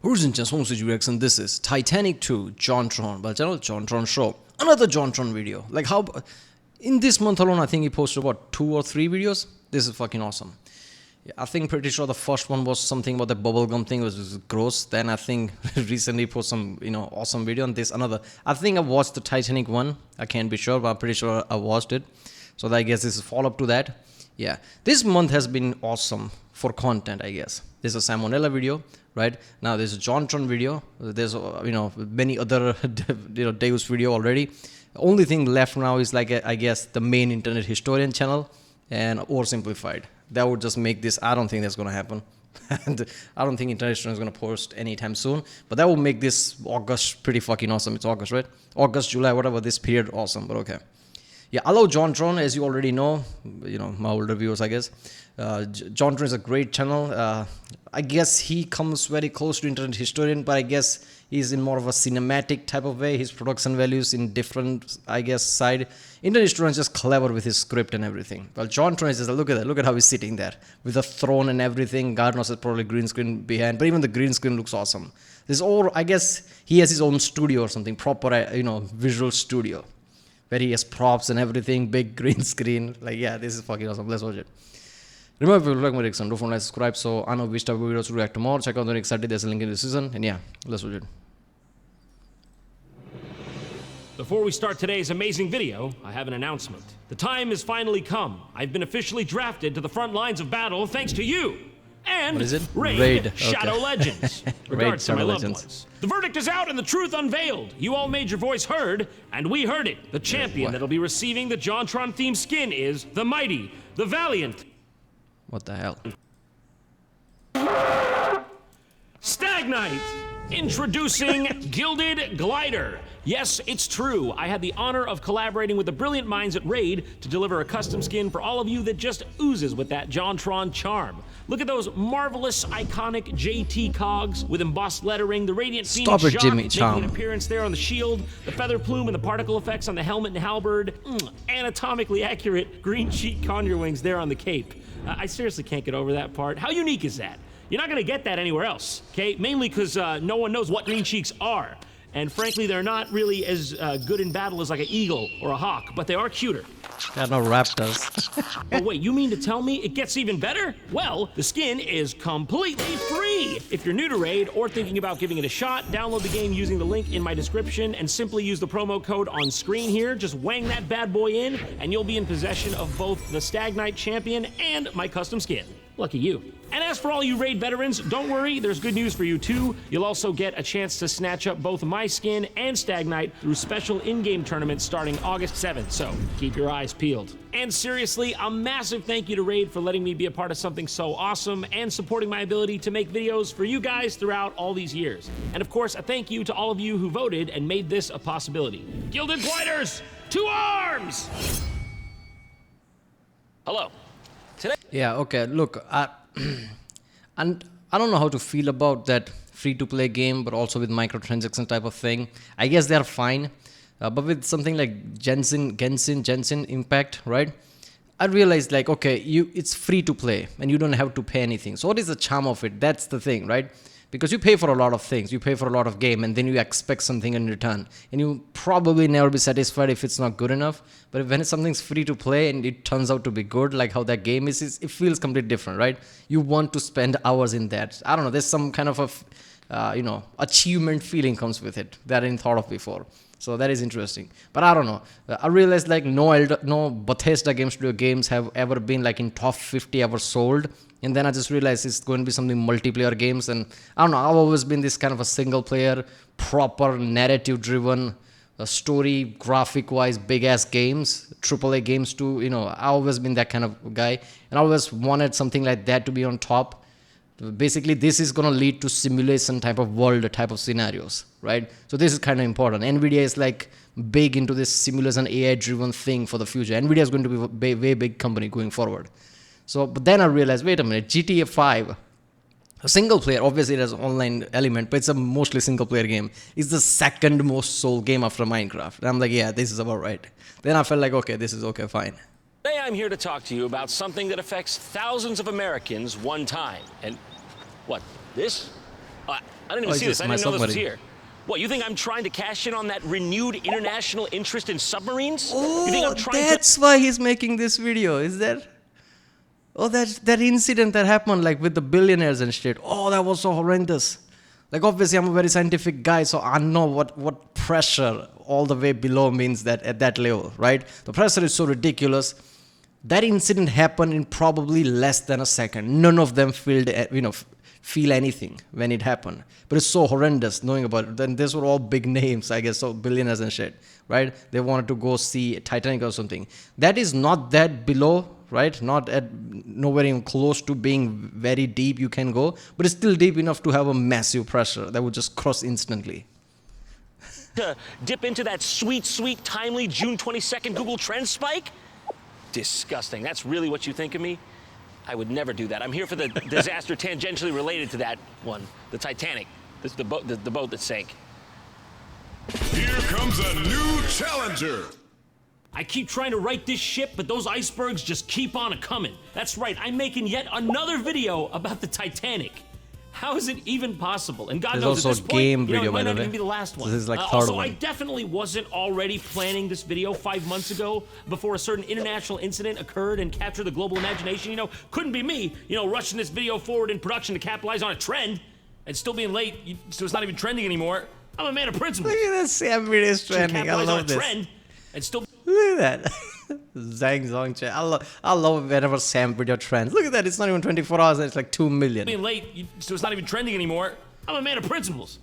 Urgent home reaction. This is Titanic 2, JonTron, but channel JonTron show. Another JonTron video. Like how in this month alone, I think he posted about 2 or 3 videos. This is fucking awesome. Yeah, I think pretty sure the first one was something about the bubblegum thing, was gross. Then I think recently posted some awesome video on this. Another. I think I watched the Titanic one. I can't be sure, but I'm pretty sure I watched it. So I guess this is follow up to that. Yeah, this month has been awesome for content, I guess. There's a Salmonella video, right? Now there's a JonTron video. There's many other Deus video already. The only thing left now is like I guess the main internet historian channel and oversimplified. That would just make this. I don't think that's gonna happen, and I don't think internet historian is gonna post anytime soon. But that will make this August pretty fucking awesome. It's August, right? August, July, whatever, this period awesome. But okay. Yeah, I love JonTron, as you already know, my older viewers, I guess. JonTron is a great channel. I guess he comes very close to internet historian, but I guess he's in more of a cinematic type of way. His production values in different, I guess, side. Internet historian is just clever with his script and everything. Well, JonTron is just, look at that. Look at how he's sitting there with a throne and everything. God knows it's probably green screen behind, but even the green screen looks awesome. This all, I guess, he has his own studio or something, proper, visual studio, where he has props and everything, big green screen. Like, yeah, this is fucking awesome. Let's watch it. Remember, if you like my reaction, don't forget to subscribe so I know which type of videos to react to more. Check out the next Saturday. There's a link in the description. And yeah, let's watch it. Before we start today's amazing video, I have an announcement. The time has finally come. I've been officially drafted to the front lines of battle thanks to you. And what is it? Raid. Okay. Shadow Legends. Regards to my Shadow loved Legends. ones. The verdict is out and the truth unveiled. You all made your voice heard, and we heard it. The champion that'll be receiving the JonTron themed skin is the mighty, the valiant. What the hell? Stagnite! Introducing Gilded Glider. Yes, it's true. I had the honor of collaborating with the brilliant minds at Raid to deliver a custom skin for all of you that just oozes with that JonTron charm. Look at those marvelous, iconic JT cogs with embossed lettering, the radiant Phoenix Stop it, Jock Jimmy making Chom. an appearance there on the shield, the feather plume and the particle effects on the helmet and halberd, anatomically accurate green cheek conure wings there on the cape. I seriously can't get over that part. How unique is that? You're not gonna get that anywhere else, okay? Mainly because no one knows what green cheeks are. And frankly, they're not really as good in battle as like an eagle or a hawk, but they are cuter. They're no raptors. Oh wait, you mean to tell me it gets even better? Well, the skin is completely free! If you're new to Raid or thinking about giving it a shot, download the game using the link in my description and simply use the promo code on screen here. Just wang that bad boy in and you'll be in possession of both the Stagnite Champion and my custom skin. Lucky you. And as for all you Raid veterans, don't worry, there's good news for you too. You'll also get a chance to snatch up both my skin and Stagnite through special in-game tournaments starting August 7th, so keep your eyes peeled. And seriously, a massive thank you to Raid for letting me be a part of something so awesome and supporting my ability to make videos for you guys throughout all these years. And of course, a thank you to all of you who voted and made this a possibility. Gilded Gliders, to arms! Hello. Yeah, okay, look, and I don't know how to feel about that free-to-play game, but also with microtransaction type of thing. I guess they're fine, but with something like Genshin Impact, right? I realized like, okay, it's free to play and you don't have to pay anything. So what is the charm of it? That's the thing, right? Because you pay for a lot of things, you pay for a lot of game, and then you expect something in return, and you probably never be satisfied if it's not good enough. But when something's free to play and it turns out to be good, like how that game is, it feels completely different, right? You want to spend hours in that. I don't know, there's some kind of a achievement feeling comes with it that I didn't thought of before. So that is interesting. But I don't know. I realized like no Bethesda Game Studio games have ever been like in top 50 ever sold. And then I just realized it's going to be something multiplayer games. And I don't know, I've always been this kind of a single player, proper narrative driven, story, graphic wise, big ass games, AAA games too. I've always been that kind of guy. And I always wanted something like that to be on top. Basically, this is going to lead to simulation type of world, type of scenarios, right? So this is kind of important. NVIDIA is like big into this simulation AI-driven thing for the future. NVIDIA is going to be a very big company going forward. So, but then I realized, wait a minute, GTA 5, a single player, obviously it has an online element, but it's a mostly single player game. It's the second most sold game after Minecraft. And I'm like, yeah, this is about right. Then I felt like, okay, this is okay, fine. Today I'm here to talk to you about something that affects thousands of Americans one time. And what, this? I didn't even Oh, see it's this. I my didn't know this was submarine. here. What, you think I'm trying to cash in on that renewed international interest in submarines? You think Oh, I'm trying that's why he's making this video, is that? Oh, that incident that happened, like with the billionaires and shit. Oh, that was so horrendous. Like, obviously, I'm a very scientific guy, so I know what pressure all the way below means that at that level, right? The pressure is so ridiculous. That incident happened in probably less than a second. None of them feel anything when it happened. But it's so horrendous knowing about it. Then these were all big names, I guess, so billionaires and shit, right? They wanted to go see Titanic or something. That is not that below, right? Not at nowhere even close to being very deep you can go, but it's still deep enough to have a massive pressure that would just cross instantly. to dip into that sweet, sweet, timely June 22nd Google Trends spike? Disgusting. That's really what you think of me? I would never do that. I'm here for the disaster tangentially related to that one, the Titanic, the boat that sank. Here comes a new challenger. I keep trying to right this ship, but those icebergs just keep on a-coming. That's right, I'm making yet another video about the Titanic. How is it even possible? And God There's knows also at this a point, game it video, by might the not way. even be the last one. This is like third also, one. I definitely wasn't already planning this video 5 months ago before a certain international incident occurred and captured the global imagination. Couldn't be me, rushing this video forward in production to capitalize on a trend and still being late, so it's not even trending anymore. I'm a man of principles. Look at this Sam video is trending. I Capitalize on a love this. trend and still Look at that. Zhang Zong Che. I love whenever Sam video trends. Look at that. It's not even 24 hours and it's like 2 million. being late, so it's not even trending anymore. I'm a man of principles.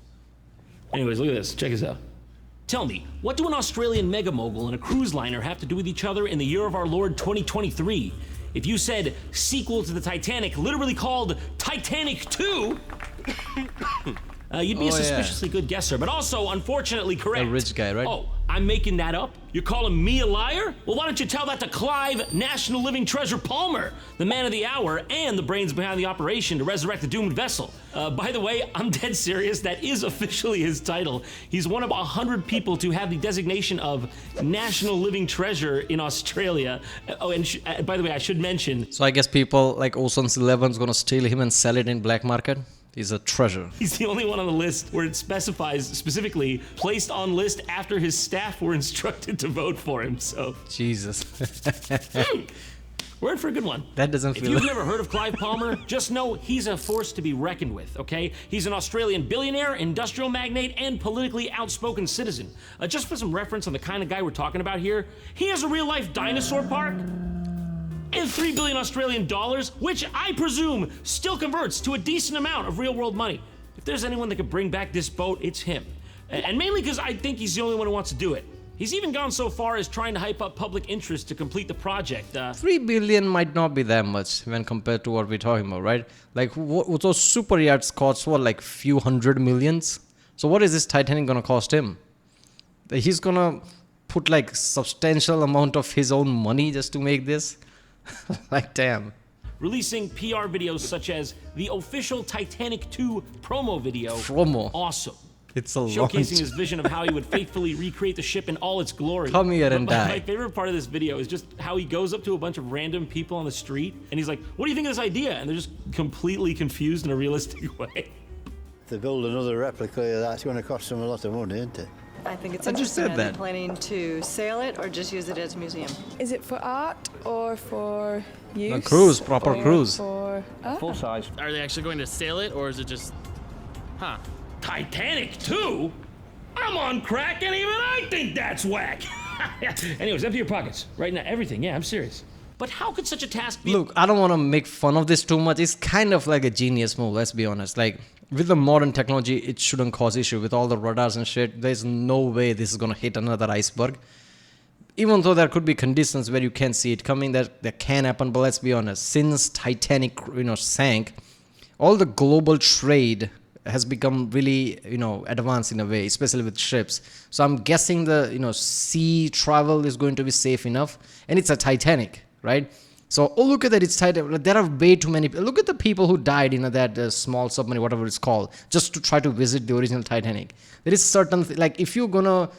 Anyways, look at this. Check this out. Tell me, what do an Australian mega mogul and a cruise liner have to do with each other in the year of our Lord 2023? If you said sequel to the Titanic, literally called Titanic II, you'd be a Oh, yeah. suspiciously good guesser, but also unfortunately correct. A rich guy, right? Oh, I'm making that up? You're calling me a liar? Well, why don't you tell that to Clive National Living Treasure Palmer, the man of the hour and the brains behind the operation to resurrect the doomed vessel. By the way, I'm dead serious. That is officially his title. He's one of 100 people to have the designation of National Living Treasure in Australia. Oh, and by the way, I should mention, So I guess people like Ocean's 11's gonna steal him and sell it in black market. He's a treasure. he's the only one on the list where it specifies specifically placed on list after his staff were instructed to vote for him. So Jesus. we're in for a good one. That doesn't If feel. you've never heard of Clive Palmer, just know he's a force to be reckoned with, okay? He's an Australian billionaire, industrial magnate, and politically outspoken citizen. Just for some reference on the kind of guy we're talking about here, he has a real-life dinosaur park and 3 billion Australian dollars, which I presume still converts to a decent amount of real-world money. If there's anyone that could bring back this boat, it's him. And mainly because I think he's the only one who wants to do it. He's even gone so far as trying to hype up public interest to complete the project. 3 billion might not be that much when compared to what we're talking about, right? Like, what those super yachts cost, what, like few hundred millions? So what is this Titanic gonna cost him? He's gonna put like substantial amount of his own money just to make this? Like, damn. Releasing PR videos such as the official Titanic II promo video. Promo. Awesome. It's a Showcasing launch. his vision of how he would faithfully recreate the ship in all its glory. Come here and But die. My favorite part of this video is just how he goes up to a bunch of random people on the street and he's like, "What do you think of this idea?" And they're just completely confused in a realistic way. To build another replica of that's going to cost them a lot of money, isn't it? I think it's I just interesting. said Are they that. planning to sail it or just use it as a museum? Is it for art or for use? cruise, proper or cruise. For Full size. Are they actually going to sail it, or is it just, huh? Titanic II? I'm on crack and even I think that's whack. Anyways, empty your pockets. Right now, everything. Yeah, I'm serious. But how could such a task be Look, I don't want to make fun of this too much. It's kind of like a genius move, let's be honest. Like, with the modern technology, it shouldn't cause issue. With all the radars and shit, there's no way this is going to hit another iceberg. Even though there could be conditions where you can see it coming, that can happen. But let's be honest, since Titanic, sank, all the global trade has become really, advanced in a way, especially with ships. So I'm guessing the, sea travel is going to be safe enough. And it's a Titanic, right? So, look at that, it's Titanic. There are way too many people. Look at the people who died in that small submarine, whatever it's called, just to try to visit the original Titanic. There is certain, like, if you're gonna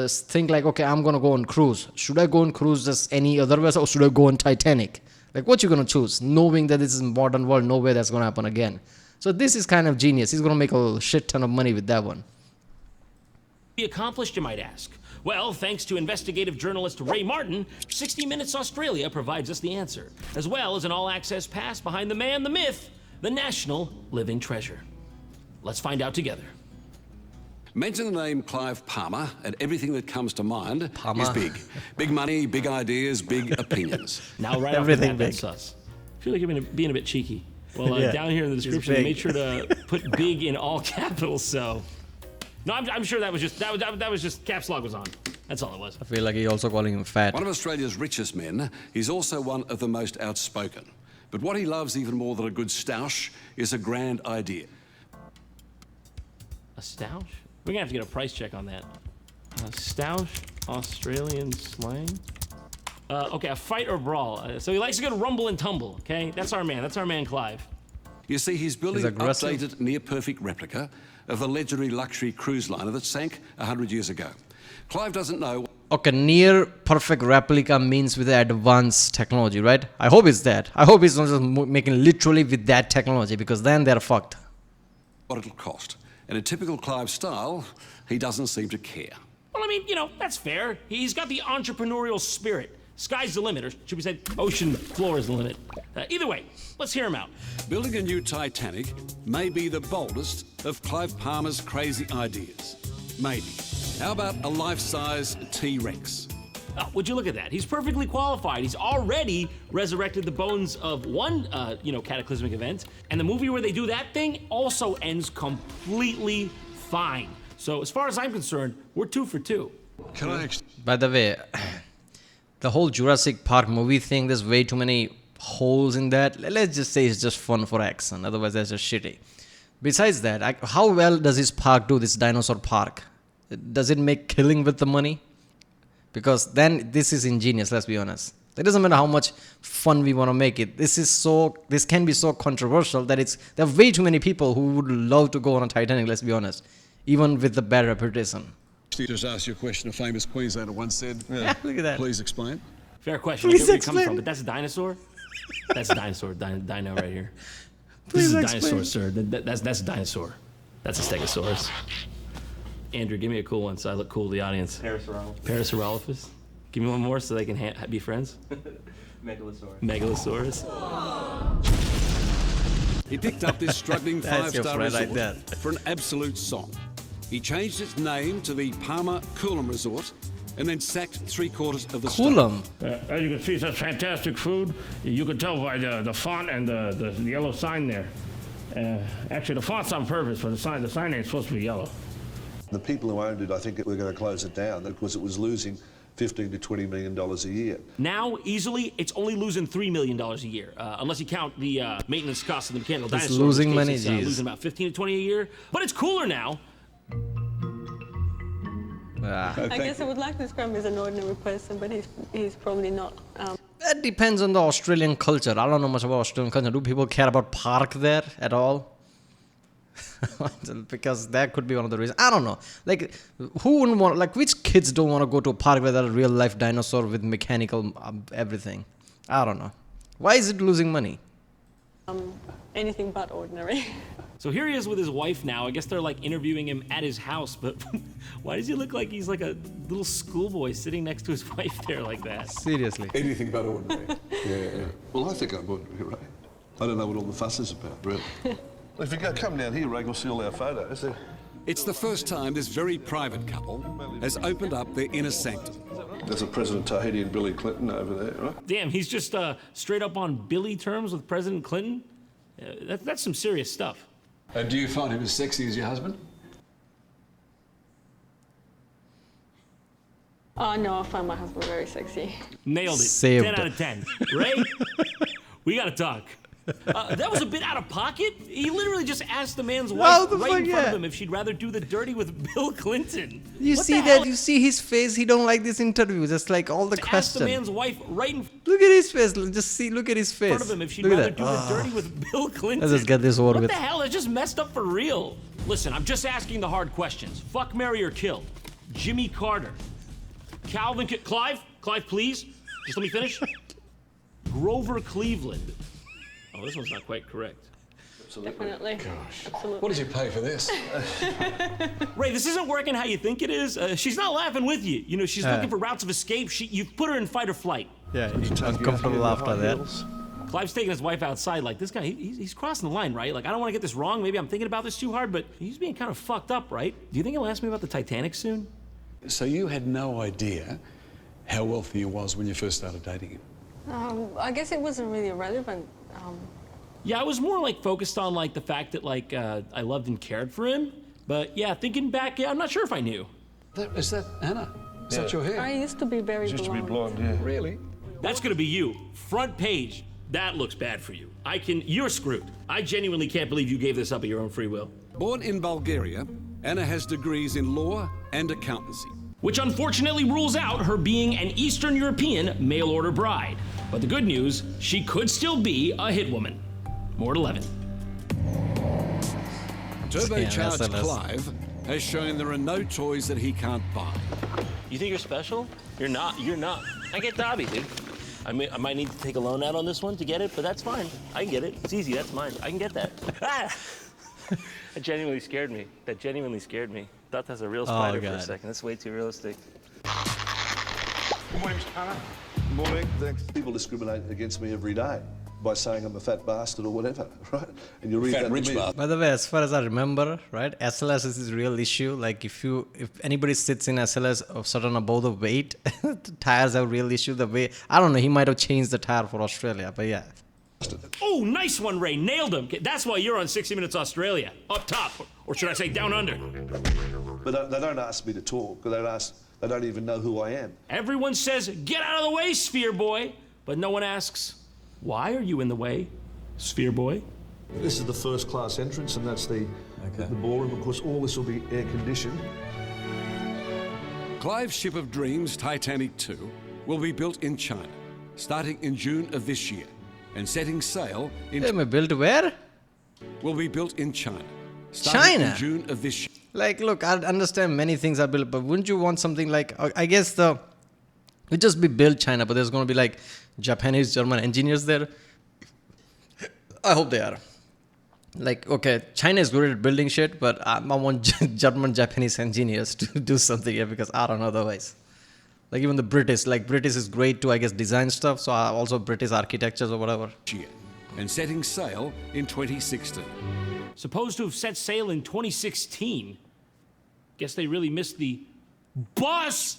think like, okay, I'm gonna go on cruise. Should I go on cruise just any other vessel, or should I go on Titanic? Like, what you gonna choose? Knowing that this is modern world, no way that's gonna happen again. So this is kind of genius. He's gonna make a shit ton of money with that one. Accomplished, you might ask? Well, thanks to investigative journalist Ray Martin, 60 Minutes Australia provides us the answer, as well as an all-access pass behind the man, the myth, the national living treasure. Let's find out together. Mention the name Clive Palmer, and everything that comes to mind Palmer. is big. Big money, big ideas, big opinions. Now, right Everything off the bat, big. that's sus. I feel like you're being a bit cheeky. Well, Yeah, down here in the he's description, big. make sure to put big in all capitals. So, no, I'm sure that was just that was just caps lock was on. That's all it was. I feel like he's also calling him fat. One of Australia's richest men, he's also one of the most outspoken. But what he loves even more than a good stoush is a grand idea. A stoush? We're gonna have to get a price check on that. A stoush, Australian slang. Okay, a fight or brawl. So he likes a good rumble and tumble. Okay, that's our man. That's our man, Clive. You see, he's building He's an aggressive. updated, near-perfect replica of the legendary luxury cruise liner that sank 100 years ago. Clive doesn't know Okay, near perfect replica means with the advanced technology, right? I hope it's that. I hope it's not just making literally with that technology, because then they're fucked. what it'll cost. And in typical Clive style, he doesn't seem to care. Well, I mean, you know, that's fair. He's got the entrepreneurial spirit. Sky's the limit, or should we say ocean floor is the limit. Either way, let's hear him out. Building a new Titanic may be the boldest of Clive Palmer's crazy ideas. Maybe. How about a life-size T-Rex? Would you look at that? He's perfectly qualified. He's already resurrected the bones of one, cataclysmic event. And the movie where they do that thing also ends completely fine. So as far as I'm concerned, we're 2 for 2. Can I By the way, the whole Jurassic Park movie thing, there's way too many holes in that. Let's just say it's just fun for action. Otherwise, that's just shitty. Besides that, how well does this park do, this dinosaur park? Does it make killing with the money? Because then this is ingenious, let's be honest. It doesn't matter how much fun we want to make it. This can be so controversial that there are way too many people who would love to go on a Titanic, let's be honest. Even with the bad reputation. just ask you a question? A famous Queenslander once said. Yeah, look at that. Please explain. Fair question. I Please get where you're coming explain. from, but that's a dinosaur? That's a dinosaur. Dino right here. Please This is a explain. dinosaur, sir. That's a dinosaur. That's a stegosaurus. Andrew, give me a cool one so I look cool to the audience. Parasaurolophus. Give me one more so they can be friends. Megalosaurus. He picked up this struggling That's your five-star friend resort like that. for an absolute song. He changed its name to the Palmer Coolum Resort and then sacked 3/4 of the staff. Coolum. As you can see, such fantastic food. You can tell by the font and the yellow sign there. Actually, the font's on purpose, but the sign ain't supposed to be yellow. The people who owned it, I think, were going to close it down because it was losing $15 to $20 million a year. Now, easily, it's only losing $3 million a year, unless you count the maintenance costs of the mechanical It's dinosaur. losing in this money, case, geez. losing about 15 to 20 a year. But it's cooler now. I guess I would like to describe him as an ordinary person, but he's probably not. That depends on the Australian culture. I don't know much about Australian culture. Do people care about park there at all? Because that could be one of the reasons. I don't know. Like, who wouldn't want? Like, which kids don't want to go to a park where there's a real life dinosaur with mechanical everything? I don't know. Why is it losing money? Anything but ordinary. So here he is with his wife now. I guess they're like interviewing him at his house, but why does he look like he's like a little schoolboy sitting next to his wife there like that? Seriously. Anything but ordinary. yeah. Well, I think I'm ordinary, Ray. I don't know what all the fuss is about, really. Well, if you come down here, Ray, we'll see all our photos. It's the first time this very private couple has opened up their inner sanctum. There's a President Tahiti and Billy Clinton over there, right? Damn, he's just straight up on Billy terms with President Clinton? That's some serious stuff. And do you find him as sexy as your husband? Oh, no, I find my husband very sexy. Nailed it. Saved 10 out of 10. Ray, we gotta talk. That was a bit out of pocket. He literally just asked the man's wife the right fuck, in front yeah. of him if she'd rather do the dirty with Bill Clinton. You What see the that? hell? You see his face? He don't like this interview. Just like all the Ask the questions. man's wife right in Look at his face. Just see. Look at his face. front of him if she'd Look rather at do that. the dirty with Bill Clinton. Let's just get this over what with. the hell? It's just messed up for real. Listen, I'm just asking the hard questions. Fuck, marry, or kill. Jimmy Carter. Clive, please. Just let me finish. Grover Cleveland. Oh, this one's not quite correct. Definitely. Gosh. Absolutely. What did you pay for this? Ray, this isn't working how you think it is. She's not laughing with you. You know, she's looking for routes of escape. You've put her in fight or flight. Yeah, he's uncomfortable after that. Clive's taking his wife outside. Like, this guy, he's crossing the line, right? Like, I don't want to get this wrong. Maybe I'm thinking about this too hard, but he's being kind of fucked up, right? Do you think he'll ask me about the Titanic soon? So you had no idea how wealthy he was when you first started dating him? I guess it wasn't really relevant. Yeah, I was more like focused on like the fact that like I loved and cared for him. But yeah, thinking back, yeah, I'm not sure if I knew. Is that Anna? Is that your hair? I used to be very Used to be blonde. blonde, yeah. Really? That's gonna be you. Front page. That looks bad for you. You're screwed. I genuinely can't believe you gave this up at your own free will. Born in Bulgaria, Anna has degrees in law and accountancy. Which unfortunately rules out her being an Eastern European mail-order bride. But the good news, she could still be a hit woman. More at 11. Turbocharged SMS. Clive has shown there are no toys that he can't buy. You think you're special? You're not. I get Dobby, dude. I might need to take a loan out on this one to get it, but that's fine. I can get it. It's easy. That's mine. I can get that. Ah! That genuinely scared me. Thought that's a real spider for a second. That's way too realistic. Good morning, Mr. Palmer. Good morning. Thanks. People discriminate against me every day by saying I'm a fat bastard or whatever, right? And you read Fat that rich to me. bastard. By the way, as far as I remember, right, SLS is this real issue. Like if anybody sits in SLS of certain above the weight, the tires have real issue. The way, I don't know, he might have changed the tire for Australia, but yeah. Oh, nice one, Ray. Nailed him. That's why you're on 60 Minutes Australia. Up top. Or should I say down under? But they don't ask me to talk, because they don't even know who I am. Everyone says, get out of the way, Sphere Boy. But no one asks, why are you in the way, Sphere Boy? This is the first class entrance, and that's the ballroom. Of course, all this will be air conditioned. Clive's ship of dreams, Titanic II, will be built in China, starting in June of this year, and setting sail in... They may build where? Will be built in China, starting in June of this year. Like, look, I understand many things are built, but wouldn't you want something like, I guess it just be built China, but there's going to be like Japanese, German engineers there. I hope they are. Like, okay, China is good at building shit, but I want German, Japanese engineers to do something here because I don't know otherwise. Like even the British is great to, I guess, design stuff. So also British architectures or whatever. And setting sail in 2016. Supposed to have set sail in 2016. Guess they really missed the bus.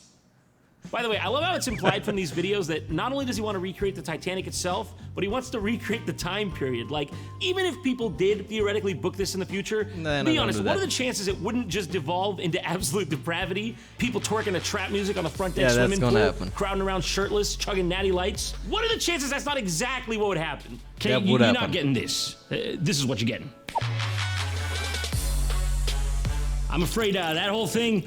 By the way, I love how it's implied from these videos that not only does he want to recreate the Titanic itself, but he wants to recreate the time period. Like, even if people did theoretically book this in the future, be honest, what are the chances it wouldn't just devolve into absolute depravity? People twerking to trap music on the front deck swimming pool, crowding around shirtless, chugging natty lights. What are the chances that's not exactly what would happen? Okay, you're not getting this. This is what you're getting. I'm afraid that whole thing...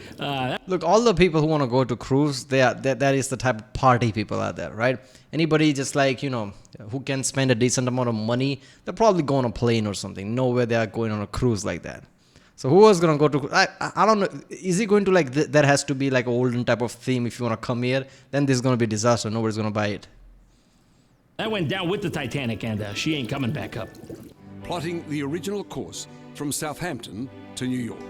Look, all the people who want to go to cruise, that is the type of party people out there, right? Anybody just like, you know, who can spend a decent amount of money, they'll probably go on a plane or something. Nowhere they are going on a cruise like that. So who is going to go to... I don't know. Is he going to like... There has to be like an olden type of theme if you want to come here. Then this is going to be a disaster. Nobody's going to buy it. That went down with the Titanic and she ain't coming back up. Plotting the original course from Southampton to New York.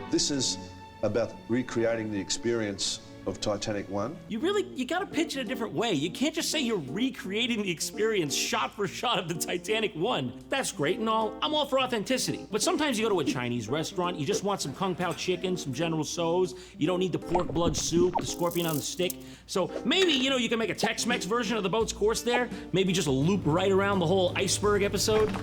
This is about recreating the experience of Titanic 1. You gotta pitch it a different way. You can't just say you're recreating the experience shot for shot of the Titanic 1. That's great and all. I'm all for authenticity. But sometimes you go to a Chinese restaurant, you just want some Kung Pao chicken, some General Tso's. You don't need the pork blood soup, the scorpion on the stick. So maybe, you know, you can make a Tex-Mex version of the boat's course there. Maybe just a loop right around the whole iceberg episode.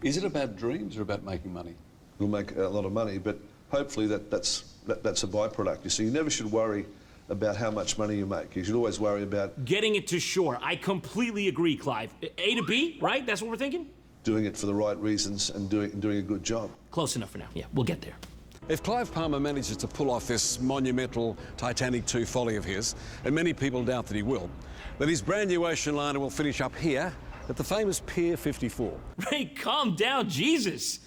Is it about dreams or about making money? We'll make a lot of money, but hopefully that's a byproduct. You see, you never should worry about how much money you make. You should always worry about... Getting it to shore. I completely agree, Clive. A to B, right? That's what we're thinking? Doing it for the right reasons and doing a good job. Close enough for now. Yeah, we'll get there. If Clive Palmer manages to pull off this monumental Titanic II folly of his, and many people doubt that he will, then his brand new ocean liner will finish up here at the famous Pier 54. Ray, calm down, Jesus.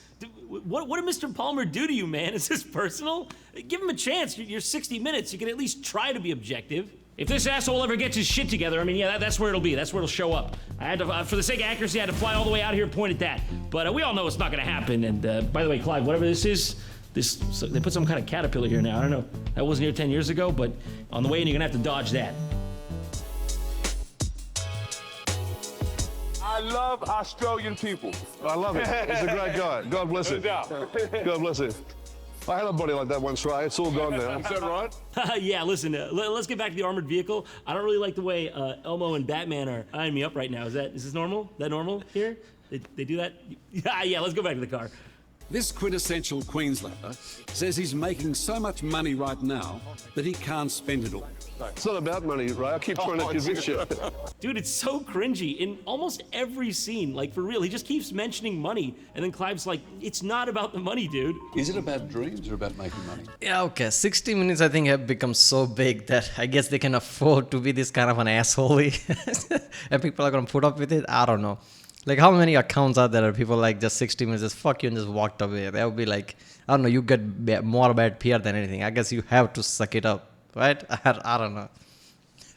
What did Mr. Palmer do to you, man? Is this personal? Give him a chance. You're 60 Minutes. You can at least try to be objective. If this asshole ever gets his shit together, I mean, yeah, that's where it'll be. That's where it'll show up. I had to, for the sake of accuracy, I had to fly all the way out here and point at that. But we all know it's not going to happen. And by the way, Clive, whatever this is, so they put some kind of caterpillar here now. I don't know. That wasn't here 10 years ago, but on the way in, you're going to have to dodge that. I love Australian people. I love it. He's a great guy. God bless him. God bless him. I had a body like that once, Ray. It's all gone now. Is that right? Yeah, listen, let's get back to the armored vehicle. I don't really like the way Elmo and Batman are eyeing me up right now. Is this normal? Is that normal here? They do that? Yeah, let's go back to the car. This quintessential Queenslander says he's making so much money right now that he can't spend it all. It's not about money, Ray. I keep trying to convince you. Dude, it's so cringy. In almost every scene, like for real, he just keeps mentioning money. And then Clive's like, it's not about the money, dude. Is it about dreams or about making money? Yeah, okay. 60 minutes, I think, have become so big that I guess they can afford to be this kind of an asshole. And people are going to put up with it. I don't know. Like, how many accounts are there? People like just 60 minutes, just fuck you and just walked away. That would be like, I don't know, you get more bad PR than anything. I guess you have to suck it up, right? I don't know.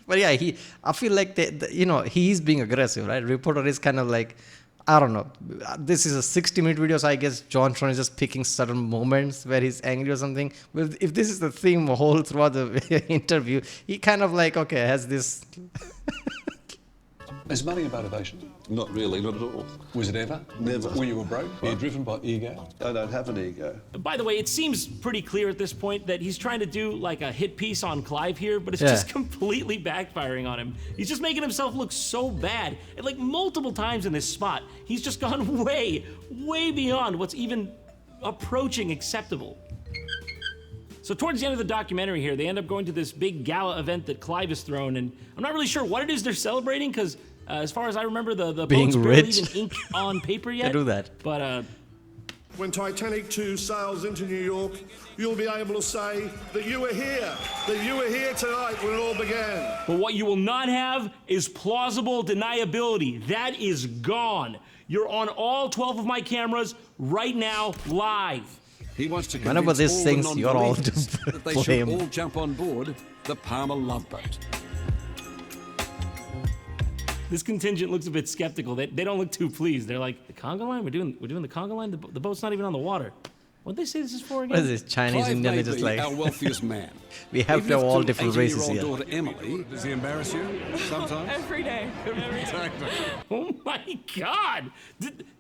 But yeah, I feel like, he's being aggressive, right? Reporter is kind of like, I don't know. This is a 60-minute video, so I guess JonTron is just picking certain moments where he's angry or something. But if this is the theme whole throughout the interview, he kind of like, okay, has this... Is money a motivation? Not really, not at all. Was it ever? Never. When you were broke? Were you driven by ego? I don't have an ego. By the way, it seems pretty clear at this point that he's trying to do like a hit piece on Clive here, but it's just completely backfiring on him. He's just making himself look so bad. And like multiple times in this spot, he's just gone way, way beyond what's even approaching acceptable. So towards the end of the documentary here, they end up going to this big gala event that Clive has thrown, and I'm not really sure what it is they're celebrating, because as far as I remember, the boat's barely even ink on paper yet. I do that. But when Titanic II sails into New York, you'll be able to say that you were here tonight when it all began. But what you will not have is plausible deniability. That is gone. You're on all 12 of my cameras right now, live. He wants to whenever convince this all thinks the you're all non-believers to that they should blame. all jump on board the Palmer Love Boat. This contingent looks a bit skeptical. They don't look too pleased. They're like, the conga line? We're doing the conga line? The boat's not even on the water. What'd they say this is for again? What is this, Chinese, Clive Indian? may They're just be like... our wealthiest man. We have to have all different races here. daughter Emily, does he embarrass you sometimes? Every day. Oh my God!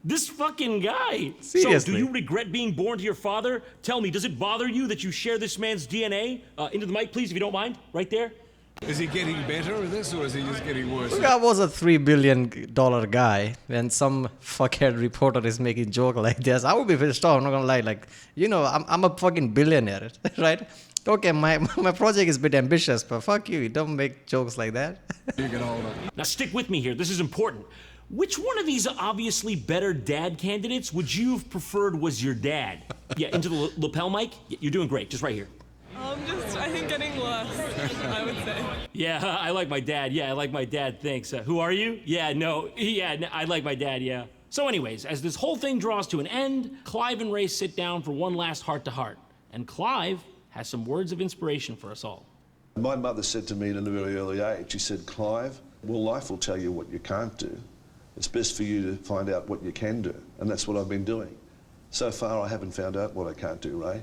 This fucking guy! Seriously. So, do you regret being born to your father? Tell me, does it bother you that you share this man's DNA? Into the mic, please, if you don't mind. Right there. Is he getting better at this, or is he just getting worse? Look, I was a $3 billion guy, and some fuckhead reporter is making joke like this. I would be pissed off, I'm not gonna lie. Like, I'm a fucking billionaire, right? Okay, my project is a bit ambitious, but fuck you, don't make jokes like that. You get older. Now stick with me here, this is important. Which one of these obviously better dad candidates would you have preferred was your dad? Yeah, into the lapel mic? You're doing great, just right here. I think getting lost, I would say. Yeah, I like my dad. Yeah, I like my dad. Thanks. Who are you? Yeah, no. Yeah, no, I like my dad. Yeah. So anyways, as this whole thing draws to an end, Clive and Ray sit down for one last heart-to-heart. And Clive has some words of inspiration for us all. My mother said to me at a very early age, she said, Clive, well, life will tell you what you can't do. It's best for you to find out what you can do. And that's what I've been doing. So far, I haven't found out what I can't do, Ray.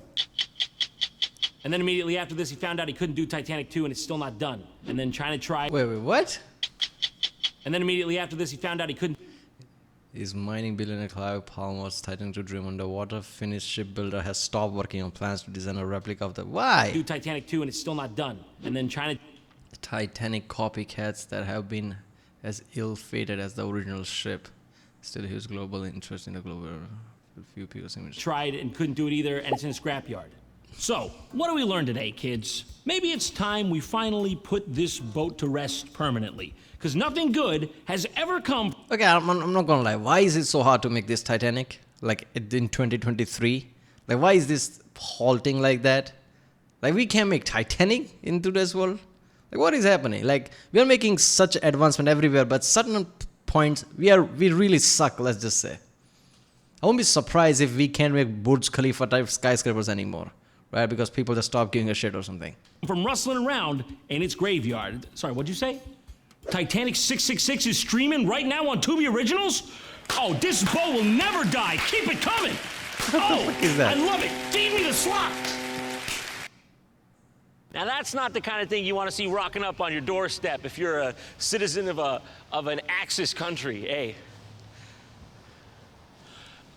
And then immediately after this, he found out he couldn't do Titanic II, and it's still not done. And then China tried. Wait, what? And then immediately after this, he found out he couldn't. Is mining billionaire Clive Palmer's Titanic II dream underwater? Finnish shipbuilder has stopped working on plans to design a replica of the... Why? Do Titanic II, and it's still not done. And then China... Titanic copycats that have been as ill-fated as the original ship. Still huge global interest in the global... few people seem to... Tried and couldn't do it either, and it's in a scrapyard. So, what do we learn today, kids? Maybe it's time we finally put this boat to rest permanently. Because nothing good has ever come... Okay, I'm not gonna lie. Why is it so hard to make this Titanic? Like, in 2023? Like, why is this halting like that? Like, we can't make Titanic in today's world? Like, what is happening? Like, we are making such advancement everywhere, but certain points, we really suck, let's just say. I won't be surprised if we can't make Burj Khalifa type skyscrapers anymore. Right, because people just stop giving a shit or something. From rustling around in its graveyard. Sorry, what'd you say? Titanic 666 is streaming right now on Tubi Originals? Oh, this bow will never die. Keep it coming. Oh, is that? I love it. Feed me the slot. Now that's not the kind of thing you want to see rocking up on your doorstep if you're a citizen of an Axis country. Hey.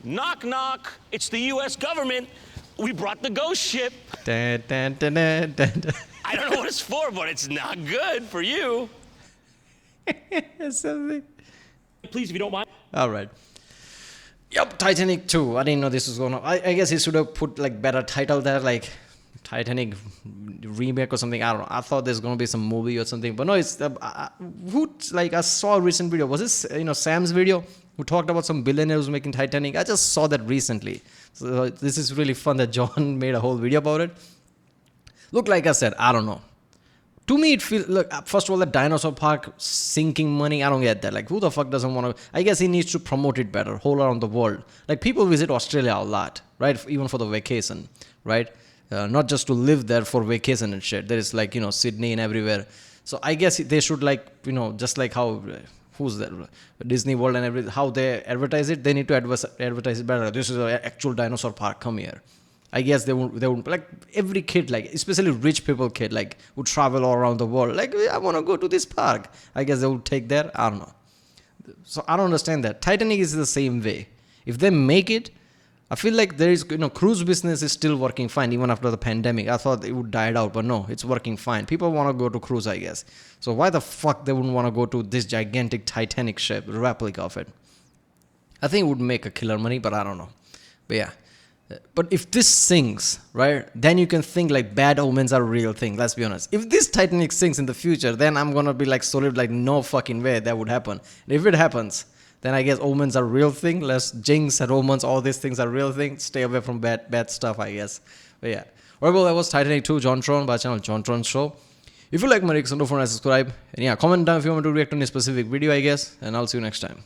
Knock, knock. It's the U.S. government. We brought the ghost ship. Dun, dun, dun, dun, dun, dun. I don't know what it's for, but it's not good for you. Something. Please, if you don't mind. All right. Yup, Titanic 2. I didn't know this was going on. I guess he should have put like better title there, like Titanic remake or something. I don't know. I thought there's going to be some movie or something, but no, it's I saw a recent video. Was this Sam's video who talked about some billionaire who's making Titanic? I just saw that recently. So this is really fun that John made a whole video about it. Look, like I said, I don't know. To me, it feels, look, first of all, the dinosaur park sinking money, I don't get that. Like, who the fuck doesn't want to, I guess he needs to promote it better, whole around the world. Like, people visit Australia a lot, right? Even for the vacation, right? Not just to live there for vacation and shit. There is like, Sydney and everywhere. So I guess they should like, just like how, who's there? Disney World and everything, how they advertise it, they need to advertise it better. This is an actual dinosaur park, come here. I guess they won't like every kid, like especially rich people kid, like who travel all around the world, like I want to go to this park. I guess they would take there. I don't know. So I don't understand that. Titanic is the same way. If they make it, I feel like there is, cruise business is still working fine even after the pandemic. I thought it would die out, but no, it's working fine. People want to go to cruise, I guess. So why the fuck they wouldn't want to go to this gigantic Titanic ship, replica of it? I think it would make a killer money, but I don't know. But yeah. But if this sinks, right, then you can think like bad omens are a real thing. Let's be honest. If this Titanic sinks in the future, then I'm going to be like solid, like no fucking way that would happen. And if it happens, then I guess omens are a real thing. Less jinx and omens, all these things are real things. Stay away from bad stuff, I guess. But yeah. Alright, well, that was Titanic 2, JonTron, by channel JonTron Show. If you like my reaction, don't forget to subscribe. And yeah, comment down if you want me to react on a specific video, I guess. And I'll see you next time.